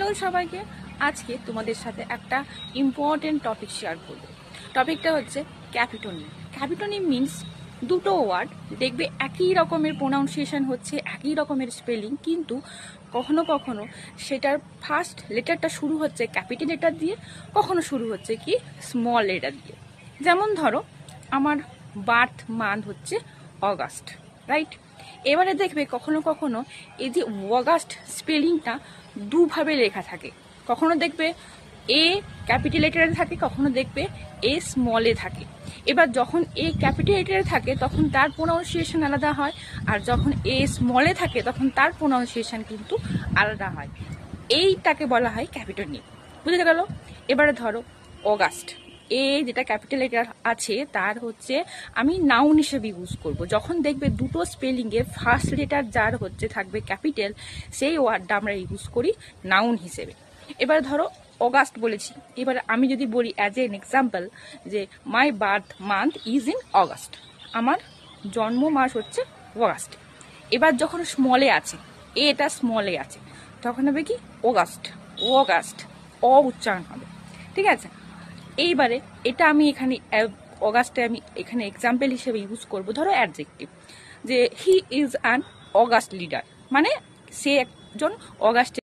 Hello সবাইকে, আজকে তোমাদের সাথে একটা ইম্পর্টেন্ট টপিক শেয়ার করব। টপিকটা হচ্ছে ক্যাপিটোনিম। ক্যাপিটোনিম মিনস দুটো ওয়ার্ড, দেখবে একই রকমের প্রোনাউন্সিয়েশন হচ্ছে, একই রকমের স্পেলিং, কিন্তু কখনো কখনো সেটার ফার্স্ট লেটারটা শুরু হচ্ছে ক্যাপিটাল লেটার দিয়ে, কখনো শুরু হচ্ছে কি স্মল লেটার দিয়ে। যেমন ধরো আমার বার্থ মান্থ হচ্ছে অগাস্ট, রাইট? এবারে দেখবে কখনো কখনো এই যে অগাস্ট স্পেলিংটা দুভাবে লেখা থাকে। কখনো দেখবে এ ক্যাপিটাল লেটারে থাকে, কখনো দেখবে এ স্মলে থাকে। এবার যখন এ ক্যাপিটাল লেটারে থাকে তখন তার প্রোনাউন্সিয়েশন আলাদা হয়, আর যখন এ স্মলে থাকে তখন তার প্রোনাউন্সিয়েশন কিন্তু আলাদা হয়। এইটাকে বলা হয় ক্যাপিটোনিম। বুঝতে গেল? এবারে ধরো অগাস্ট, এ যেটা ক্যাপিটাল লেটার আছে তার হচ্ছে আমি নাউন হিসেবে ইউজ করব। যখন দেখবে দুটো স্পেলিংয়ে ফার্স্ট লেটার যার হচ্ছে থাকবে ক্যাপিটাল, সেই ওয়ার্ডটা আমরা ইউজ করি নাউন হিসেবে। এবার ধরো অগাস্ট বলেছি, এবার আমি যদি বলি অ্যাজ এন এক্সাম্পল যে মাই birth month is in August, আমার জন্ম মাস হচ্ছে অগাস্ট। এবার যখন স্মলে আছে, এটা স্মলে আছে, তখন হবে কি অগাস্ট, অগাস্ট, অ উচ্চারণ হবে, ঠিক আছে? এইবারে এটা আমি এখানে অগাস্টে আমি এখানে এক্সাম্পল হিসেবে ইউজ করব। ধরো অ্যাডজেক্টিভ, যে he is an August leader, মানে সে একজন অগাস্ট